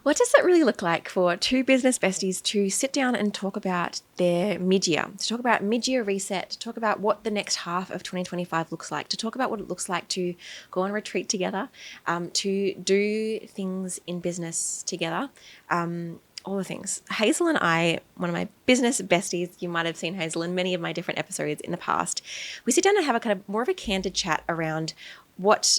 What does it really look like for two business besties to sit down and talk about their mid-year, to talk about mid-year reset, to talk about what the next half of 2025 looks like, to talk about what it looks like to go on retreat together, to do things in business together, all the things. Hazel and I, one of my business besties, you might have seen Hazel in many of my different episodes in the past, we sit down and have a kind of more of a candid chat around what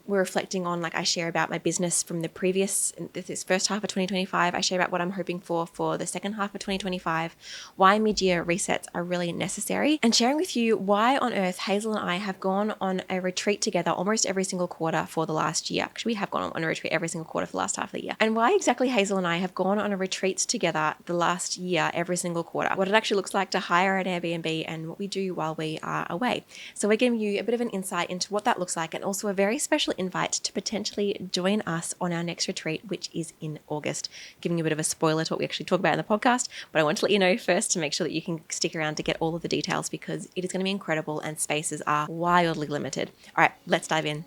we're reflecting on. Like I share about my business from the previous, this first half of 2025. I share about what I'm hoping for the second half of 2025, why mid-year resets are really necessary, and sharing with you why on earth Hazel and I have gone on a retreat together almost every single quarter for the last year. Actually, we have gone on a retreat every single quarter for the last half of the year. And why exactly Hazel and I have gone on a retreat together the last year every single quarter. What it actually looks like to hire an Airbnb and what we do while we are away. So we're giving you a bit of an insight into what that looks like, and also a very special invite to potentially join us on our next retreat, which is in August. Giving you a bit of a spoiler to what we actually talk about in the podcast, but I want to let you know first to make sure that you can stick around to get all of the details, because it is going to be incredible and spaces are wildly limited. All right, let's dive in.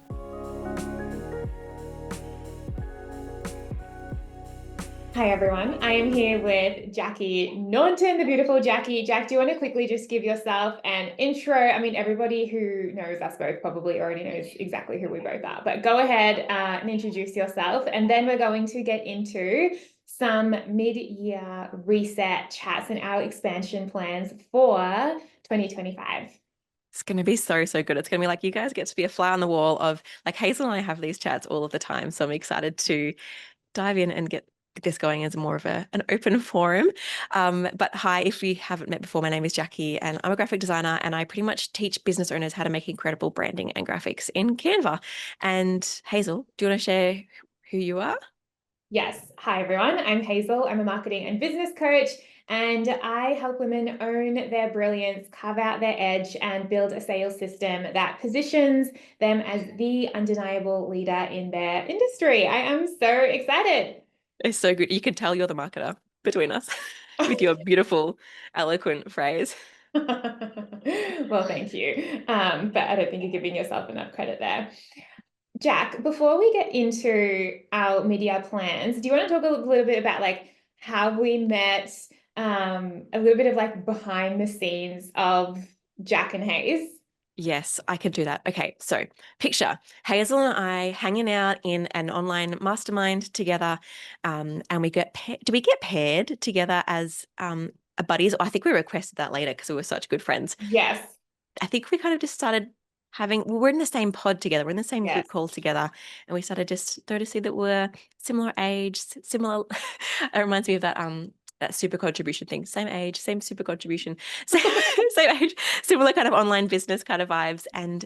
Hi everyone, I am here with Jacqui Naunton, the beautiful Jacqui. Jack, do you want to quickly just give yourself an intro? I mean, everybody who knows us both probably already knows exactly who we both are, but go ahead and introduce yourself, and then we're going to get into some mid-year reset chats and our expansion plans for 2025. It's going to be so good. It's going to be like you guys get to be a fly on the wall of, like, Hazel and I have these chats all of the time. So I'm excited to dive in and get this going as more of an open forum. But hi, if we haven't met before, my name is Jacqui and I'm a graphic designer, and I pretty much teach business owners how to make incredible branding and graphics in Canva. And Hazel, do you want to share who you are? Yes. Hi, everyone. I'm Hazel. I'm a marketing and business coach, and I help women own their brilliance, carve out their edge, and build a sales system that positions them as the undeniable leader in their industry. I am so excited. It's so good. You can tell you're the marketer between us with your beautiful, eloquent phrase. Well, thank you. But I don't think you're giving yourself enough credit there. Jack, before we get into our media plans, do you want to talk a little bit about like how we met, a little bit of like behind the scenes of Jack and Hayes? Yes, I can do that. Okay, so picture Hazel and I hanging out in an online mastermind together, and do we get paired together as a buddies? I think we requested that later because we were such good friends. Yes, I think we kind of just started we're in the same pod together, we're in the same yes. group call together, and we started just to see that we're similar age, similar. It reminds me of that super contribution thing. Same age, same super contribution, same, same age, similar kind of online business kind of vibes. And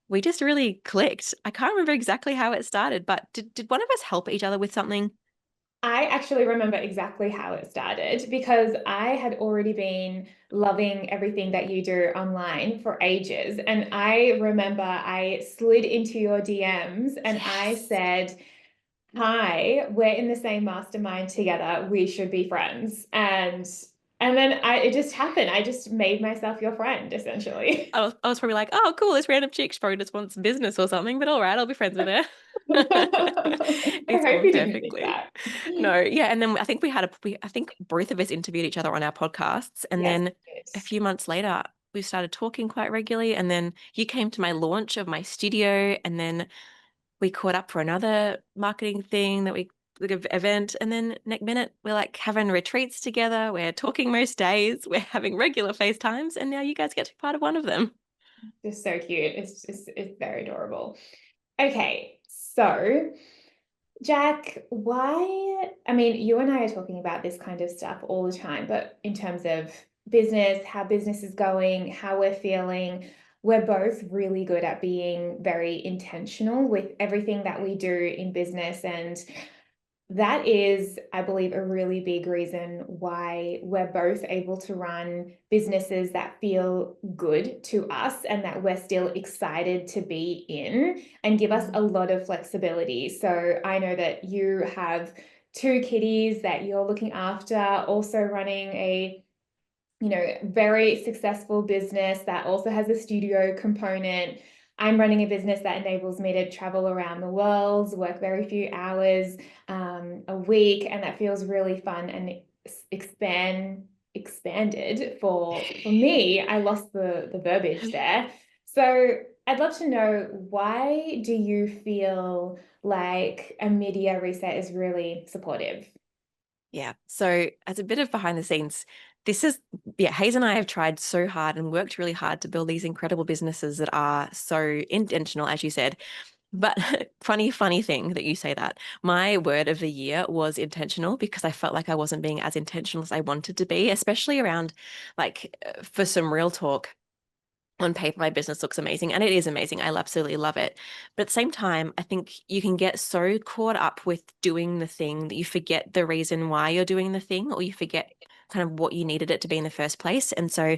we just really clicked. I can't remember exactly how it started, but did one of us help each other with something? I actually remember exactly how it started because I had already been loving everything that you do online for ages. And I remember I slid into your DMs and I Yes. said, hi, we're in the same mastermind together. We should be friends. And then it just happened. I just made myself your friend, essentially. I was probably like, oh, cool, this random chick probably just wants business or something, but all right, I'll be friends with her. I It's hope gone you didn't think perfectly. that. No, yeah, and then I think I think both of us interviewed each other on our podcasts, and Yes, then it a few months later, we started talking quite regularly, and then you came to my launch of my studio, and then we caught up for another marketing thing that we like event, and then next minute we're like having retreats together, we're talking most days, we're having regular FaceTimes, and now you guys get to be part of one of them. just so cute. It's very adorable. Okay, so Jack, why? I mean, you and I are talking about this kind of stuff all the time, but in terms of business, how business is going, how we're feeling, we're both really good at being very intentional with everything that we do in business. And that is, I believe, a really big reason why we're both able to run businesses that feel good to us and that we're still excited to be in and give us a lot of flexibility. So I know that you have two kitties that you're looking after, also running a very successful business that also has a studio component. I'm running a business that enables me to travel around the world, work very few hours a week, and that feels really fun and expanded for me. I lost the verbiage there. So I'd love to know, why do you feel like a media reset is really supportive? Yeah. So as a bit of behind the scenes, this is, yeah, Hayes and I have tried so hard and worked really hard to build these incredible businesses that are so intentional, as you said. But funny thing that you say that. My word of the year was intentional because I felt like I wasn't being as intentional as I wanted to be, especially around like for some real talk. On paper, my business looks amazing, and it is amazing. I absolutely love it. But at the same time, I think you can get so caught up with doing the thing that you forget the reason why you're doing the thing, or you forget kind of what you needed it to be in the first place. And so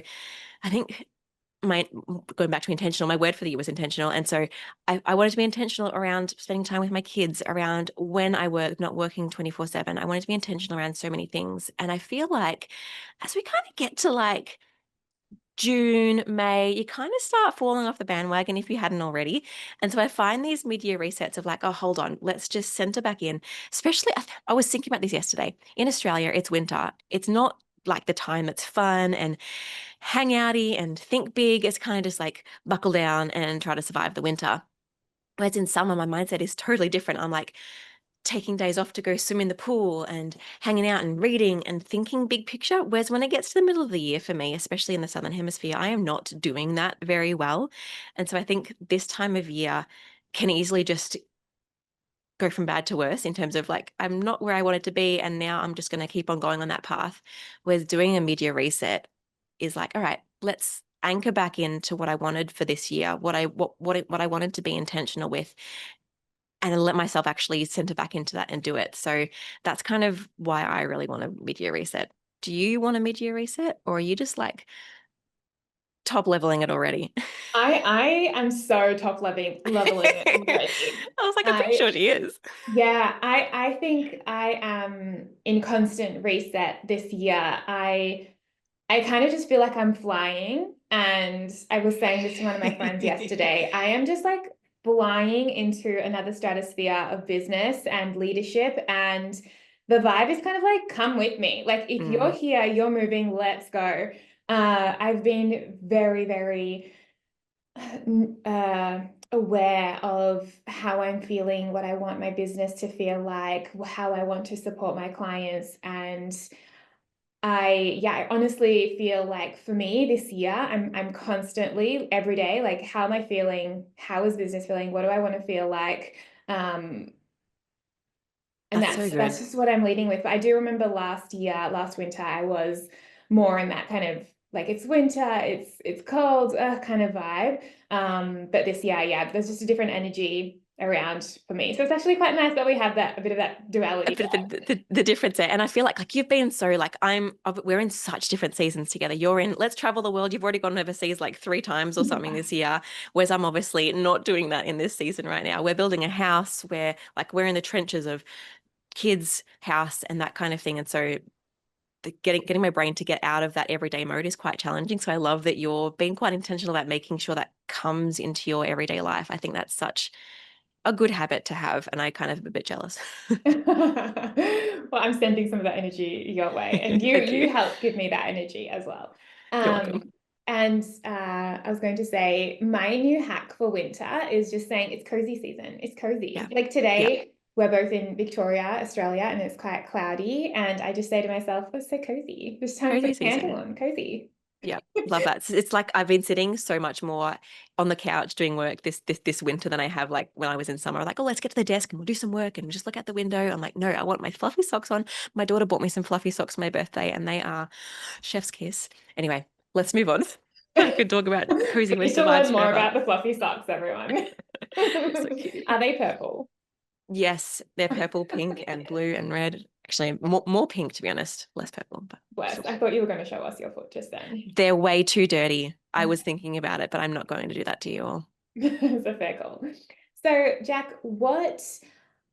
I think my going back to intentional, my word for the year was intentional. And so I wanted to be intentional around spending time with my kids, around when I work, not working 24/7. I wanted to be intentional around so many things. And I feel like as we kind of get to like June, May, you kind of start falling off the bandwagon if you hadn't already. And so I find these mid-year resets of like, oh, hold on, let's just center back in. Especially, I was thinking about this yesterday. In Australia, it's winter. It's not like the time that's fun and hang outy and think big. It's kind of just like buckle down and try to survive the winter. Whereas in summer, my mindset is totally different. I'm like, taking days off to go swim in the pool and hanging out and reading and thinking big picture. Whereas when it gets to the middle of the year for me, especially in the Southern Hemisphere, I am not doing that very well. And so I think this time of year can easily just go from bad to worse in terms of like, I'm not where I wanted to be. And now I'm just going to keep on going on that path. Whereas doing a mid-year reset is like, all right, let's anchor back into what I wanted for this year, what I wanted to be intentional with, and let myself actually center back into that and do it. So that's kind of why I really want a mid-year reset. Do you want a mid-year reset, or are you just like top leveling it already? I am so top leveling it I already. was like, I'm pretty I sure she is. Yeah, I think I am in constant reset this year. I kind of just feel like I'm flying. And I was saying this to one of my friends yesterday. I am just like flying into another stratosphere of business and leadership. And the vibe is kind of like, come with me. Like, if you're Mm, here, you're moving, let's go. I've been very, very aware of how I'm feeling, what I want my business to feel like, how I want to support my clients. And I honestly feel like for me this year, I'm constantly every day, like, how am I feeling? How is business feeling? What do I want to feel like? Um, and that's so that's good. just what I'm leading with. But I do remember last winter, I was more in that kind of like, it's winter, it's cold, kind of vibe. But this year, yeah, there's just a different energy around for me. So it's actually quite nice that we have that a bit of that A duality bit of the difference there. And I feel like you've been so like we're in such different seasons together. You're in let's travel the world. You've already gone overseas like 3 times or something there. this year. Whereas I'm obviously not doing that in this season right now. We're building a house where like we're in the trenches of kids' house and that kind of thing. And so getting my brain to get out of that everyday mode is quite challenging. So I love that you're being quite intentional about making sure that comes into your everyday life. I think that's such a good habit to have, and I kind of am a bit jealous. Well, I'm sending some of that energy your way, and Thank you you. help give me that energy as well. You're welcome. And I was going to say, my new hack for winter is just saying it's cozy season. It's Yeah. cozy. Like Yeah. today, we're both in Victoria, Australia, and it's quite cloudy. And I just say to myself, oh, it's so cozy. Just time to put Crazy a candle season. on, cozy. Yeah. Love that. It's like I've been sitting so much more on the couch doing work this winter than I have like when I was in summer. Like, oh, let's get to the desk and we'll do some work and just look out the window. I'm like, no, I want my fluffy socks on. My daughter bought me some fluffy socks for my birthday, and they are chef's kiss. Anyway, let's move on. I could talk about cozy We need winter to learn vibes more forever. about the fluffy socks, everyone. So cute. Are they purple? Yes, they're purple, pink, and blue and red. Actually, more pink to be honest, less purple, but Bless. sure. I thought you were going to show us your foot just then. They're way too dirty. I was thinking about it, but I'm not going to do that to you all. It's a fair call. So, Jack, what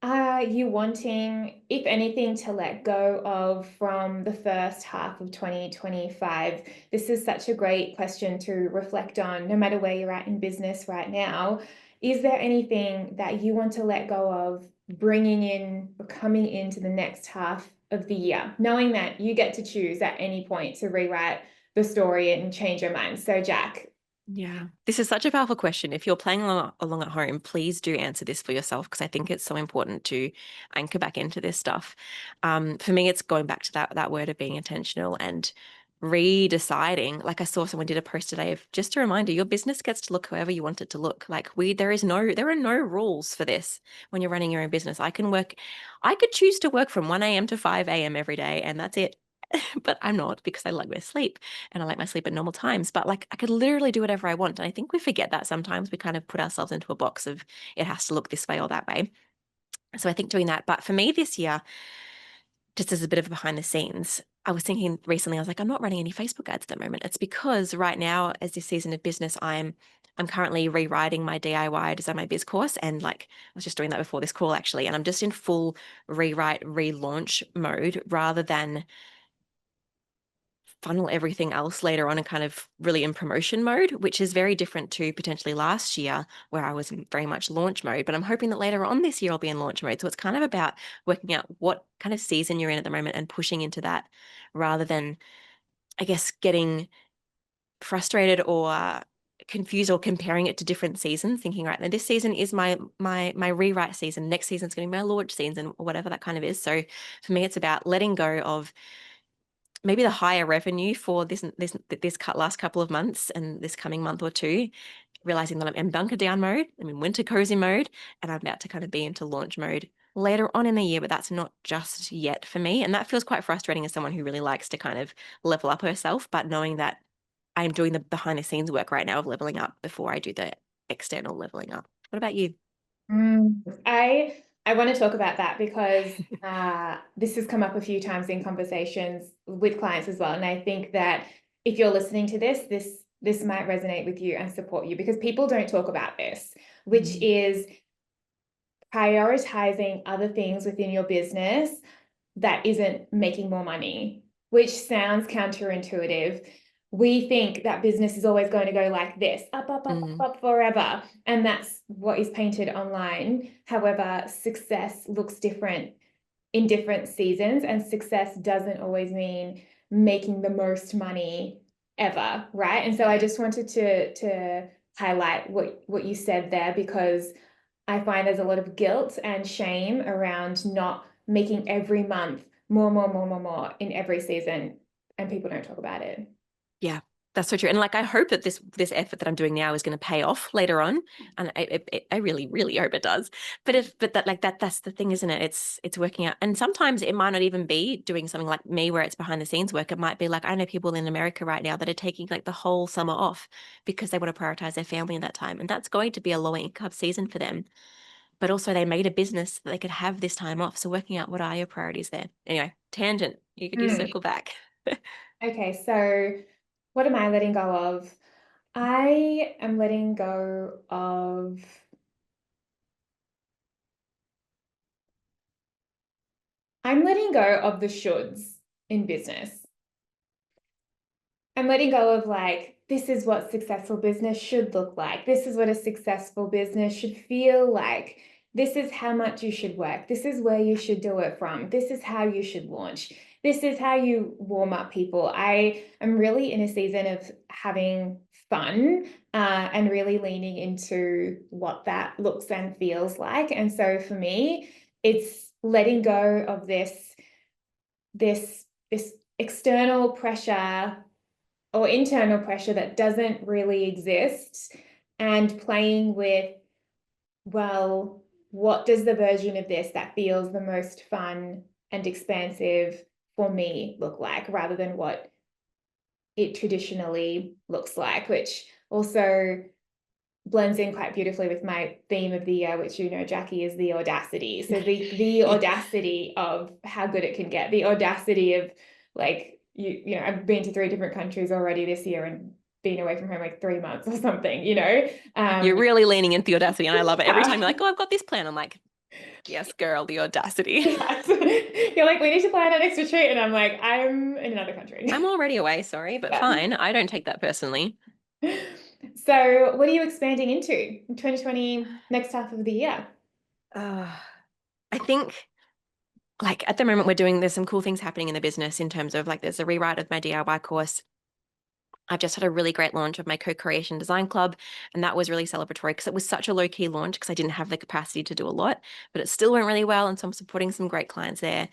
are you wanting, if anything, to let go of from the first half of 2025? This is such a great question to reflect on, no matter where you're at in business right now. Is there anything that you want to let go of bringing in or coming into the next half of the year, knowing that you get to choose at any point to rewrite the story and change your mind? So, Jack. Yeah, this is such a powerful question. If you're playing along at home, please do answer this for yourself because I think it's so important to anchor back into this stuff. For me, it's going back to that word of being intentional and redeciding. Like I saw someone did a post today of just a reminder, your business gets to look however you want it to look. Like there are no rules for this when you're running your own business. I could choose to work from 1 a.m. to 5 a.m. every day, and that's it. But I'm not because I like my sleep and I like my sleep at normal times. But like I could literally do whatever I want. And I think we forget that sometimes we kind of put ourselves into a box of it has to look this way or that way. So I think doing that. But for me this year, just as a bit of behind the scenes, I was thinking recently, I was like, I'm not running any Facebook ads at the moment. It's because right now, as this season of business, I'm currently rewriting my DIY design my biz course. And like I was just doing that before this call actually. And I'm just in full rewrite, relaunch mode rather than funnel everything else later on and kind of really in promotion mode, which is very different to potentially last year where I was in very much launch mode. But I'm hoping that later on this year I'll be in launch mode. So it's kind of about working out what kind of season you're in at the moment and pushing into that rather than, I guess, getting frustrated or confused or comparing it to different seasons, thinking, right, now this season is my rewrite season. Next season's going to be my launch season or whatever that kind of is. So for me, it's about letting go of maybe the higher revenue for this last couple of months and this coming month or two, realizing that I'm in bunker down mode, I'm in winter cozy mode, and I'm about to kind of be into launch mode later on in the year, but that's not just yet for me. And that feels quite frustrating as someone who really likes to kind of level up herself, but knowing that I'm doing the behind the scenes work right now of leveling up before I do the external leveling up. What about you? I want to talk about that because this has come up a few times in conversations with clients as well. And I think that if you're listening to this might resonate with you and support you because people don't talk about this, which is prioritizing other things within your business that isn't making more money, which sounds counterintuitive. We think that business is always going to go like this, up, up, up, up, up forever. And that's what is painted online. However, success looks different in different seasons, and success doesn't always mean making the most money ever, right? And so I just wanted to highlight what you said there because I find there's a lot of guilt and shame around not making every month more in every season, and people don't talk about it. Yeah, that's so true. And like, I hope that this effort that I'm doing now is going to pay off later on. And I really, really hope it does. But that's the thing, isn't it? It's working out. And sometimes it might not even be doing something like me where it's behind the scenes work. It might be like, I know people in America right now that are taking like the whole summer off because they want to prioritize their family in that time. And that's going to be a lower income season for them. But also they made a business that they could have this time off. So working out what are your priorities there. Anyway, tangent. You could just circle back. Okay, so what am I letting go of? I am letting go of I'm letting go of the shoulds in business. I'm letting go of like, this is what successful business should look like. This is what a successful business should feel like. This is how much you should work. This is where you should do it from. This is how you should launch. This is how you warm up people. I am really in a season of having fun and really leaning into what that looks and feels like. And so for me, it's letting go of this external pressure or internal pressure that doesn't really exist and playing with, well, what does the version of this that feels the most fun and expansive for me look like rather than what it traditionally looks like, which also blends in quite beautifully with my theme of the year, which Jacqui, is the audacity. So the audacity of how good it can get, the audacity of like I've been to 3 different countries already this year and been away from home like 3 months or something. You're really leaning into the audacity, and I love it. Every time Yeah. you're like, "Oh, I've got this plan," I'm like, Yes, girl, the audacity. Yes. You're like, we need to plan our next retreat. And I'm like, I'm in another I'm country. already away, sorry, but Yeah. fine. I don't take that personally. So, what are you expanding into in 2020, next half of the year? Uh, I think like at the moment there's some cool things happening in the business in terms of like there's a rewrite of my DIY course. I've just had a really great launch of my co-creation design club, and that was really celebratory because it was such a low-key launch because I didn't have the capacity to do a lot, but it still went really well, and so I'm supporting some great clients there.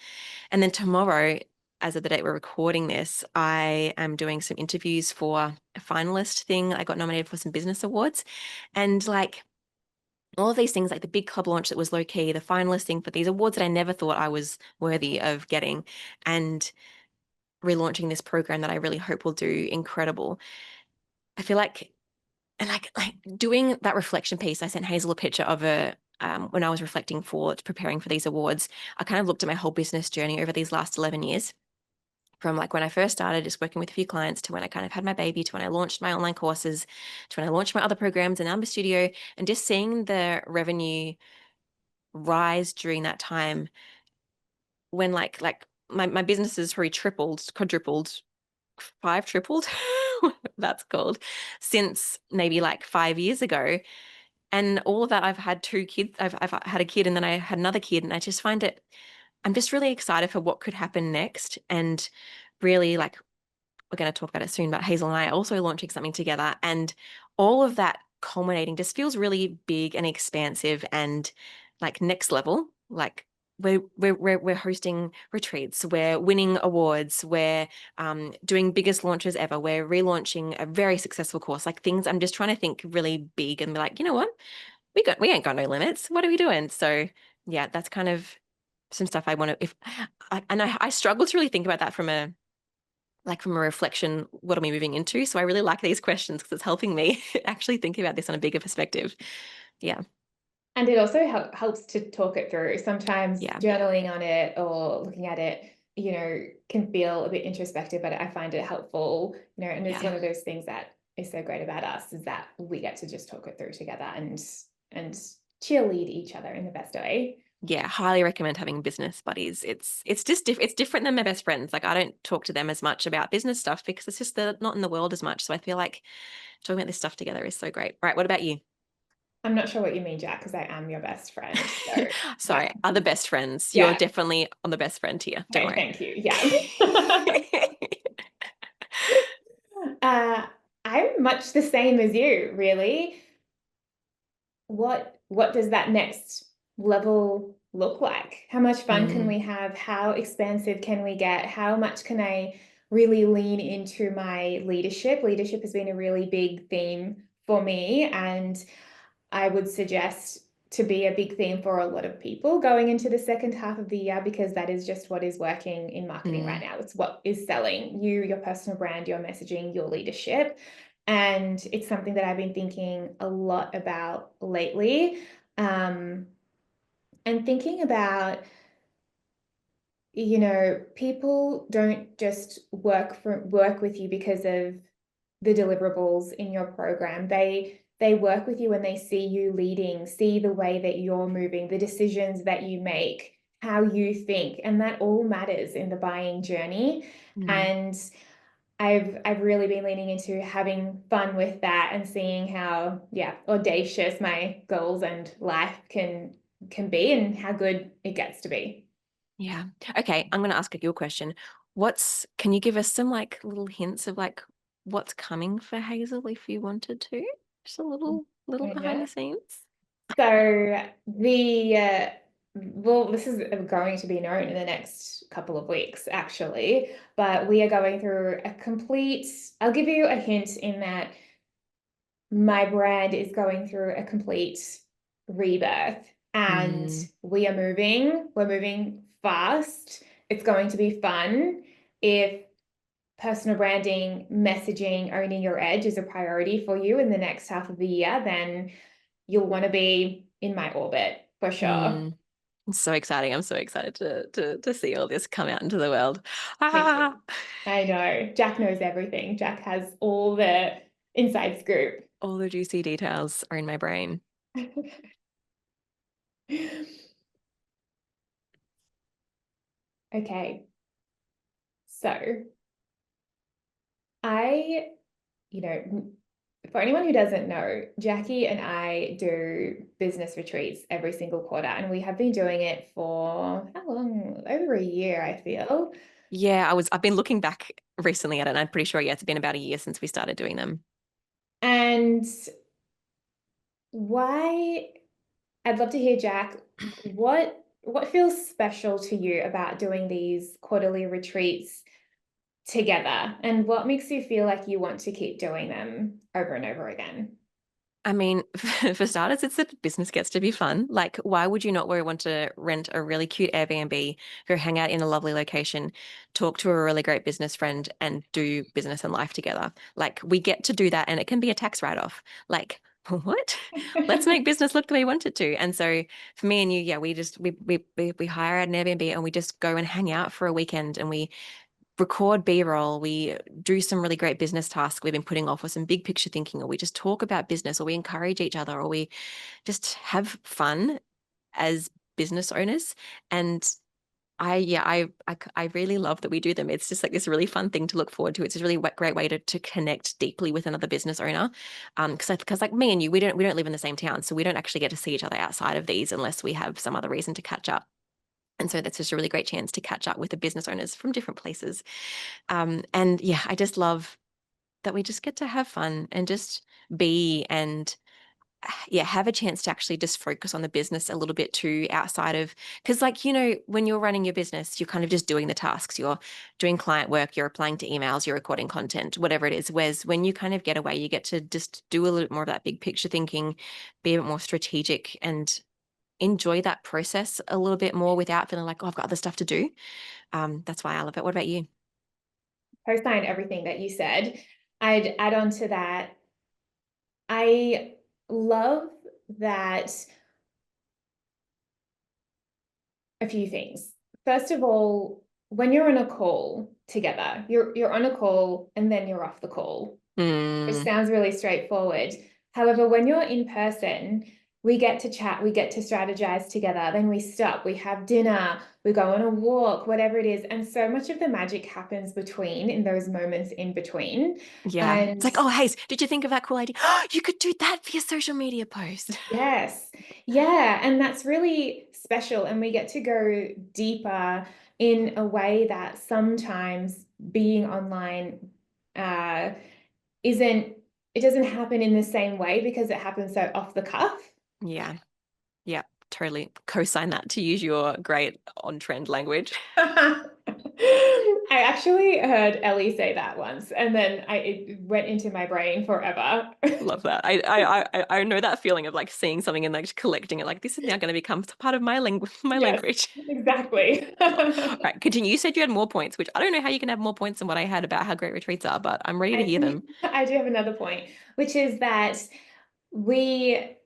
And then tomorrow, as of the date we're recording this, I am doing some interviews for a finalist thing. I got nominated for some business awards, and like all of these things, like the big club launch that was low key, the finalist thing for these awards that I never thought I was worthy of getting, and relaunching this program that I really hope will do incredible. I feel like, and like doing that reflection piece, I sent Hazel a picture of a when I was reflecting for preparing for these awards. I kind of looked at my whole business journey over these last 11 years. From like when I first started just working with a few clients to when I kind of had my baby to when I launched my online courses to when I launched my other programs in Amber Studio, and just seeing the revenue rise during that time when like my business has probably tripled, quadrupled, five tripled, that's called, since maybe like 5 years ago. And all of that, I've had two kids. I've had a kid and then I had another kid. And I just find it, I'm just really excited for what could happen next. And really like we're going to talk about it soon, but Hazel and I are also launching something together. And all of that culminating just feels really big and expansive and like next level. Like we're hosting retreats, we're winning awards, we're doing biggest launches ever, we're relaunching a very successful course. Like things, I'm just trying to think really big and be like, you know what, we ain't got no limits. What are we doing? So yeah, that's kind of some stuff I want to. If and I struggle to really think about that from a reflection, what am I moving into? So I really like these questions because it's helping me actually think about this on a bigger perspective. Yeah. And it also helps to talk it through. Sometimes Yeah. journaling on it or looking at it, can feel a bit introspective, but I find it helpful, and it's one Yeah. of those things that is so great about us is that we get to just talk it through together and cheerlead each other in the best way. Yeah. Highly recommend having business buddies. It's just it's different than my best friends. Like I don't talk to them as much about business stuff because it's just they're not in the world as much. So I feel like talking about this stuff together is so great. All right. What about you? I'm not sure what you mean, Jack, because I am your best friend. So Sorry, other best friends. You're yeah. definitely on the best friend tier. Don't Okay, worry. thank you. Yeah. uh, I'm much the same as you, really. What does that next level look like? How much fun can Mm, we have? How expansive can we get? How much can I really lean into my leadership? Leadership has been a really big theme for me, and I would suggest to be a big theme for a lot of people going into the second half of the year because that is just what is working in marketing right mm, now. It's what is selling you, your personal brand, your messaging, your leadership. And it's something that I've been thinking a lot about lately. Um, and thinking about, people don't just work with you because of the deliverables in your program. They work with you when they see you leading, see the way that you're moving, the decisions that you make, how you think, and that all matters in the buying journey. mm. And I've really been leaning into having fun with that and seeing how, yeah, audacious my goals and life can be and how good it gets to be. Yeah. Okay, I'm going to ask you a question. Can you give us some like little hints of like what's coming for Hazel if you wanted to? Just a little Oh, behind yeah. the scenes. So well, this is going to be known in the next couple of weeks, actually, but we are going through I'll give you a hint in that my brand is going through a complete rebirth and Mm, we're moving fast. It's going to be fun. If personal branding, messaging, owning your edge is a priority for you in the next half of the year, then you'll want to be in my orbit for sure. mm. It's so exciting. I'm so excited to see all this come out into the world. Me too. Ah, I know. Jack knows everything. Jack has all the inside scoop. all the juicy details are in my brain. Okay. So I, for anyone who doesn't know, Jacqui and I do business retreats every single quarter, and we have been doing it for how long? Over a year, I feel. Yeah, I've been looking back recently at it, and I'm pretty sure, yeah, it's been about a year since we started doing them. And why, I'd love to hear, Jack, what feels special to you about doing these quarterly retreats together, and what makes you feel like you want to keep doing them over and over again? I mean, for starters, it's that business gets to be fun. Like, why would you not want to rent a really cute Airbnb, go hang out in a lovely location, talk to a really great business friend, and do business and life together? Like, we get to do that, and it can be a tax write-off. Like, what? Let's make business look the way we want it to. And so, for me and you, yeah, we hire an Airbnb and we just go and hang out for a weekend, and we record B-roll, we do some really great business tasks we've been putting off, or some big picture thinking, or we just talk about business, or we encourage each other, or we just have fun as business owners. And I really love that we do them. It's just like this really fun thing to look forward to. It's a really great way to connect deeply with another business owner. Because like me and you, we don't live in the same town, so we don't actually get to see each other outside of these unless we have some other reason to catch up. And so that's just a really great chance to catch up with the business owners from different places. And yeah, I just love that we just get to have fun and just be and yeah, have a chance to actually just focus on the business a little bit too outside of, because like, when you're running your business, you're kind of just doing the tasks, you're doing client work, you're replying to emails, you're recording content, whatever it is. Whereas when you kind of get away, you get to just do a little bit more of that big picture thinking, be a bit more strategic and enjoy that process a little bit more without feeling like, oh, I've got other stuff to do. That's why I love it. What about you? Co-sign everything that you said. I'd add on to that. I love that a few things. First of all, when you're on a call together, you're on a call and then you're off the call, which Mm, sounds really straightforward. However, when you're in person, we get to chat, we get to strategize together, then we stop, we have dinner, we go on a walk, whatever it is. And so much of the magic happens between in those moments in between. yeah. It's And like, oh, Hayes, did you think of that cool idea? You could do that for your social media post. yes, yeah, and that's really special. And we get to go deeper in a way that sometimes being online uh, isn't, it doesn't happen in the same way because it happens so off the cuff. Yeah. Yeah. Totally co-sign that, to use your great on-trend language. I actually heard Ellie say that once, and then it went into my brain forever. Love that. I know that feeling of like seeing something and like just collecting it. Like, this is now going to become part of my language. My Yes, language. exactly. All right, continue. You said you had more points, which I don't know how you can have more points than what I had about how great retreats are, but I'm ready to hear them. I do have another point, which is that we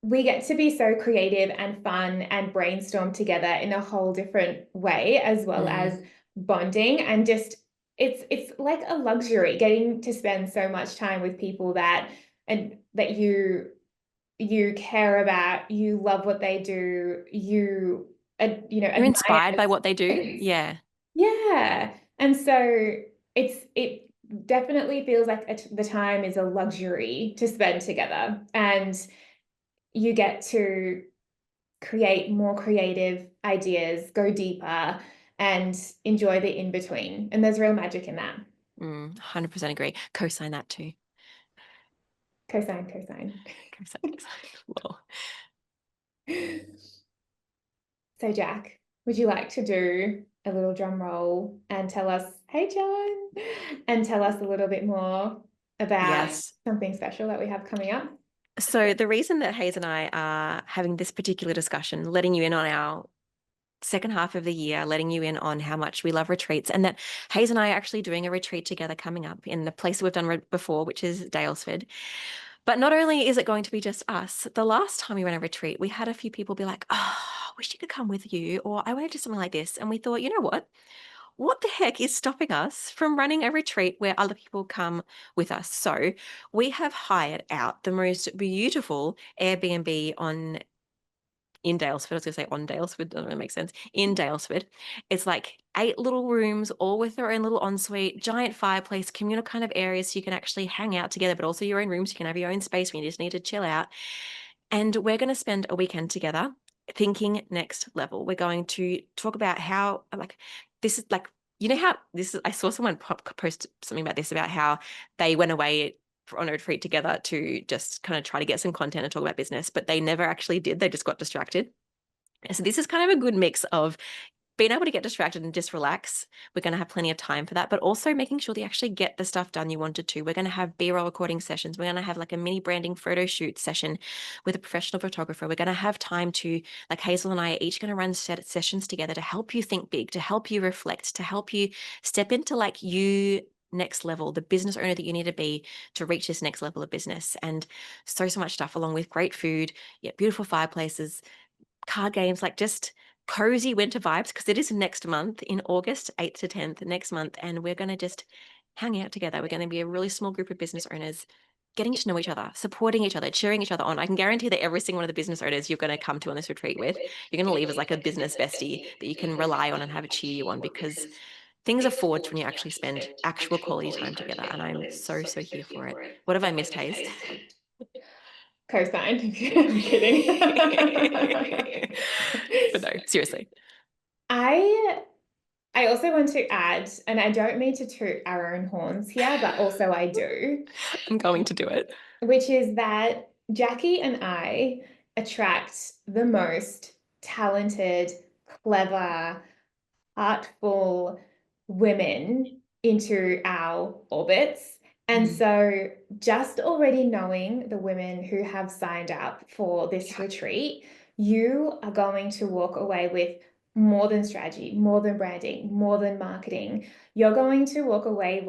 we get to be so creative and fun and brainstorm together in a whole different way, as well Mm, as bonding, and just it's like a luxury getting to spend so much time with people that and that you care about, you love what they do, you you're admire inspired by as what they do. friends. Yeah. Yeah. And so it definitely feels like the time is a luxury to spend together, and you get to create more creative ideas, go deeper, and enjoy the in between. And there's real magic in that. 100% agree. Co-sign that too. Cosign, cosign. Co-sign, co-sign. Lol. So, Jack, would you like to do a little drum roll and tell us, hey, John, and tell us a little bit more about Yes. something special that we have coming up? So the reason that Hayes and I are having this particular discussion, letting you in on our second half of the year, letting you in on how much we love retreats, and that Hayes and I are actually doing a retreat together coming up in the place that we've done before, which is Daylesford. But not only is it going to be just us, the last time we ran a retreat, we had a few people be like, oh, I wish you could come with you, or I want to do something like this. And we thought, you know what? What the heck is stopping us from running a retreat where other people come with us? So we have hired out the most beautiful Airbnb on in Daylesford. I was going to say on Daylesford, doesn't really make sense. In Daylesford, it's like 8 little rooms, all with their own little ensuite, giant fireplace, communal kind of areas so you can actually hang out together, but also your own rooms. You can have your own space when you just need to chill out. And we're going to spend a weekend together thinking next level. We're going to talk about how, like, this is like, you know how this is, I saw someone post something about this, about how they went away on a retreat together to just kind of try to get some content and talk about business, but they never actually did. They just got distracted. So this is kind of a good mix of being able to get distracted and just relax. We're going to have plenty of time for that, but also making sure that you actually get the stuff done you wanted to. We're going to have B-roll recording sessions. We're going to have like a mini branding photo shoot session with a professional photographer. We're going to have time to, like Hazel and I are each going to run sessions together to help you think big, to help you reflect, to help you step into like you next level, the business owner that you need to be to reach this next level of business. And so much stuff, along with great food, yeah, beautiful fireplaces, card games, like just cozy winter vibes, because it is next month in August, 8th to 10th, next month. And we're going to just hang out together. We're going to be a really small group of business owners getting to know each other, supporting each other, cheering each other on. I can guarantee that every single one of the business owners you're going to come to on this retreat with, you're going to leave as like a business bestie that you can rely on and have a cheer you on, because things are forged when you actually spend actual quality time together. And I'm so, so here for it. What have I missed, Hayes? Co-signed. I'm kidding. But no, seriously. I also want to add, and I don't mean to toot our own horns here, but also I do, I'm going to do it. which is that Jacqui and I attract the most talented, clever, artful women into our orbits. And so just already knowing the women who have signed up for this retreat, you are going to walk away with more than strategy, more than branding, more than marketing. You're going to walk away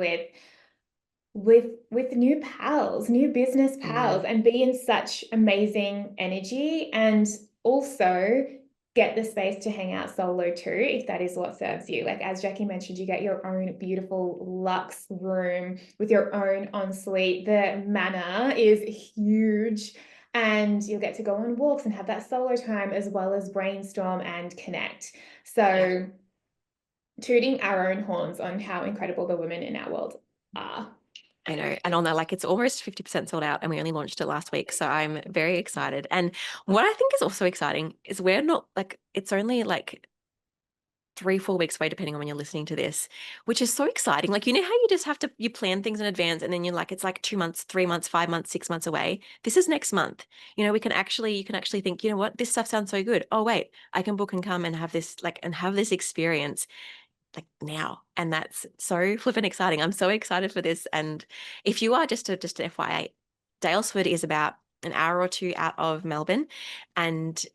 with new pals, new business pals, and be in such amazing energy, and also get the space to hang out solo too, if that is what serves you. Like as Jacqui mentioned, you get your own beautiful luxe room with your own ensuite. The manor is huge, and you'll get to go on walks and have that solo time as well as brainstorm and connect. So tooting our own horns on how incredible the women in our world are. I know. And on that, like, it's almost 50% sold out, and we only launched it last week. So I'm very excited. And what I think is also exciting is we're not like, it's only like 3-4 weeks away, depending on when you're listening to this, which is so exciting. Like, you know how you just have to, you plan things in advance, and then you're like, it's like 2 months, 3 months, 5 months, 6 months away. This is next month. You know, you can actually think, you know what, this stuff sounds so good. Oh, wait, I can book and come and have this, like, and have this experience like now. And that's so flippin' exciting. I'm so excited for this. And if you are, just an FYI, Daylesford is about an hour or two out of Melbourne, and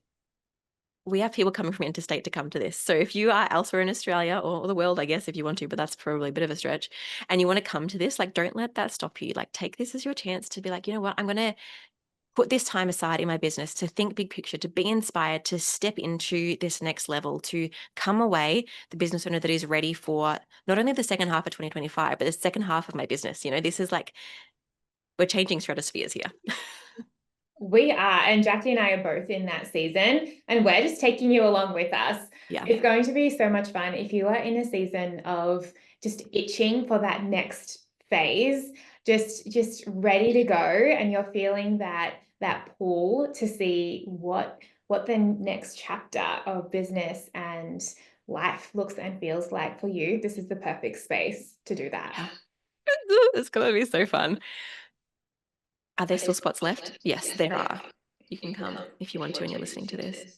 we have people coming from interstate to come to this. So if you are elsewhere in Australia or the world, I guess, if you want to, but that's probably a bit of a stretch, and you want to come to this, like, don't let that stop you. Like, take this as your chance to be like, you know what, I'm going to put this time aside in my business to think big picture, to be inspired, to step into this next level, to come away the business owner that is ready for not only the second half of 2025, but the second half of my business. You know, this is like, we're changing stratospheres here. We are, and Jacqui and I are both in that season, and we're just taking you along with us. Yeah. It's going to be so much fun. If you are in a season of just itching for that next phase, just ready to go, and you're feeling that pull to see what the next chapter of business and life looks and feels like for you, this is the perfect space to do that. Yeah. It's going to be so fun. Are there still spots left? Yes, there are. You can come if you want to and you're listening to this.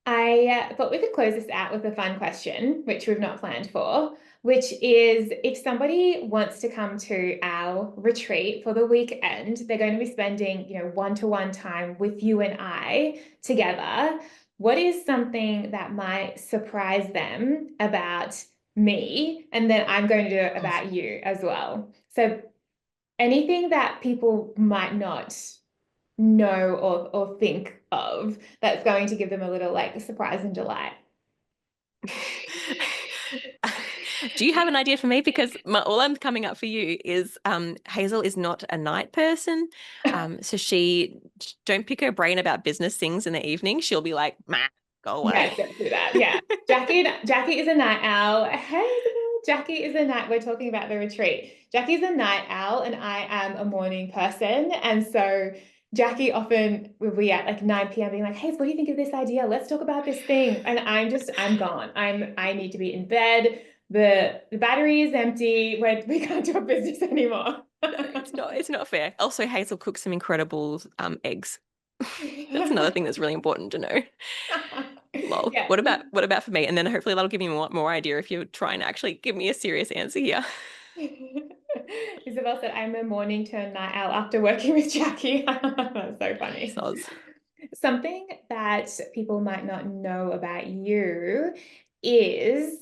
I thought we could close this out with a fun question, which we've not planned for, which is if somebody wants to come to our retreat for the weekend, they're going to be spending, one-to-one time with you and I together. What is something that might surprise them about me? And then I'm going to do it about you as well. So anything that people might not know or think of that's going to give them a little like surprise and delight. Do you have an idea for me? Because all I'm coming up for you is Hazel is not a night person. So she don't pick her brain about business things in the evening. She'll be like, "Meh, go away." Yes, don't do that. Yeah. Jacqui is a night owl. Hey, Isabel. Jacqui is a night. We're talking about the retreat. Jackie's a night owl and I am a morning person. And so Jacqui often will be at like 9 p.m. being like, hey, what do you think of this idea? Let's talk about this thing. And I'm gone. I need to be in bed. The battery is empty. We can't do a business anymore. It's not fair. Also, Hazel cooks some incredible eggs. That's another thing that's really important to know. Lol. Yeah. What about for me? And then hopefully that'll give me more idea if you're trying to actually give me a serious answer here. Isabel said, I'm a morning turn night owl after working with Jacqui. That's so funny. Soz. Something that people might not know about you is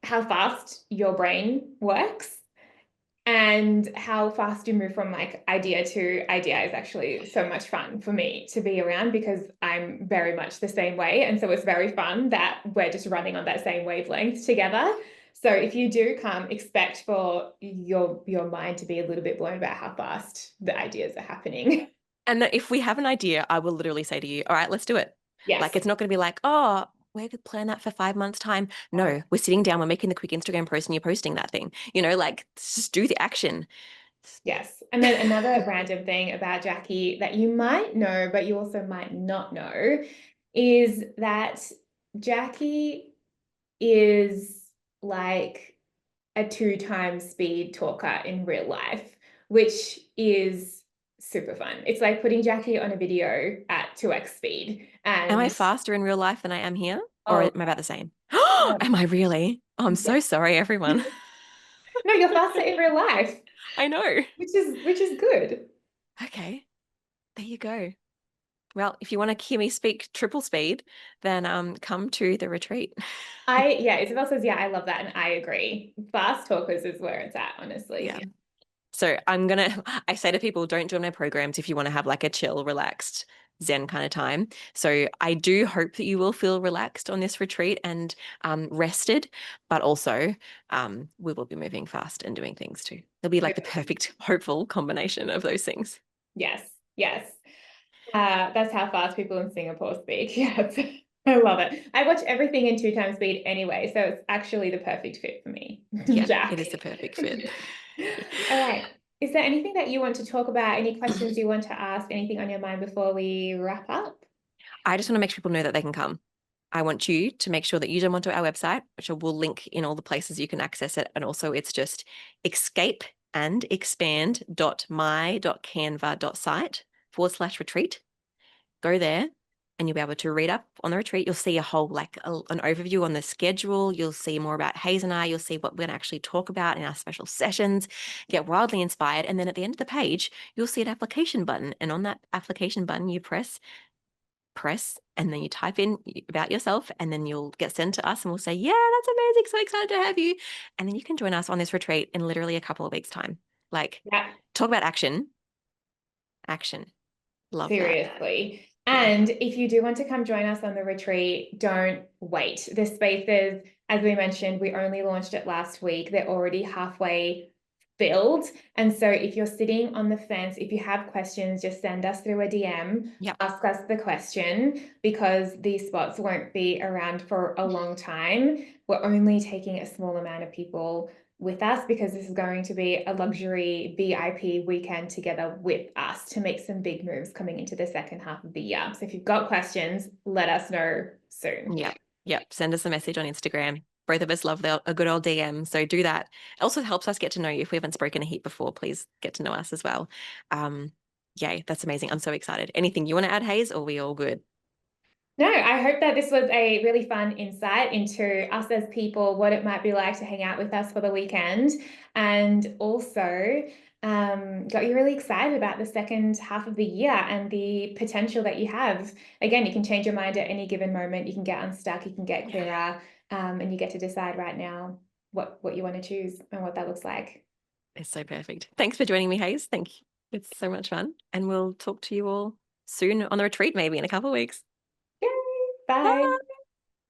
how fast your brain works and how fast you move from like idea to idea is actually so much fun for me to be around because I'm very much the same way. And so it's very fun that we're just running on that same wavelength together. So if you do come, expect for your mind to be a little bit blown about how fast the ideas are happening. And if we have an idea, I will literally say to you, all right, let's do it. Yes. Like, it's not going to be like, oh, we could plan that for 5 months' time. No, we're sitting down, we're making the quick Instagram post and you're posting that thing. Like, just do the action. Yes. And then another random thing about Jacqui that you might know, but you also might not know, is that Jacqui is like a 2 times speed talker in real life, which is super fun. It's like putting Jacqui on a video at 2x speed. And Am I faster in real life than I am here? Or oh, am I about the same? no, Am I really? Oh, I'm so sorry, everyone. no, you're faster in real life, I know. which is good. Okay, there you go. Well, if you want to hear me speak triple speed, then come to the retreat. Yeah, Isabel says, yeah, I love that. And I agree. Fast talkers is where it's at, honestly. Yeah. So I say to people, don't join my programs if you want to have like a chill, relaxed, Zen kind of time. So I do hope that you will feel relaxed on this retreat and rested, but also we will be moving fast and doing things too. It'll be like the perfect, hopeful combination of those things. Yes, yes. That's how fast people in Singapore speak. Yes. I love it. I watch everything in 2 times speed anyway, so it's actually the perfect fit for me. Yeah, Jack. it is the perfect fit. All right. Is there anything that you want to talk about? Any questions you want to ask? Anything on your mind before we wrap up? I just want to make sure people know that they can come. I want you to make sure that you jump onto our website, which we'll link in all the places you can access it. And also it's just escapeandexpand.my.canva.site/retreat. Go there and you'll be able to read up on the retreat. You'll see a whole, an overview on the schedule. You'll see more about Hazel and I. You'll see what we're going to actually talk about in our special sessions, get wildly inspired. And then at the end of the page, you'll see an application button. And on that application button, you press, and then you type in about yourself and then you'll get sent to us and we'll say, yeah, that's amazing. So excited to have you. And then you can join us on this retreat in literally a couple of weeks' time. Like, Yeah. talk about action. Love Seriously. that. And if you do want to come join us on the retreat, don't wait. The spaces, as we mentioned, we only launched it last week. They're already halfway filled. And so if you're sitting on the fence, if you have questions, just send us through a DM, Yep. ask us the question, because these spots won't be around for a long time. We're only taking a small amount of people with us because this is going to be a luxury VIP weekend together with us to make some big moves coming into the second half of the year. So if you've got questions, let us know soon. Yep. Send us a message on Instagram. Both of us love a good old DM. So do that. It also helps us get to know you. If we haven't spoken a heap before, please get to know us as well. Yay, that's amazing. I'm so excited. Anything you want to add, Hayes, or are we all good? No, I hope that this was a really fun insight into us as people, what it might be like to hang out with us for the weekend, and also got you really excited about the second half of the year and the potential that you have. Again, you can change your mind at any given moment. You can get unstuck, you can get clearer, and you get to decide right now what you want to choose and what that looks like. It's so perfect. Thanks for joining me, Hayes. Thank you. It's so much fun. And we'll talk to you all soon on the retreat, maybe in a couple of weeks. Yay, bye. Bye.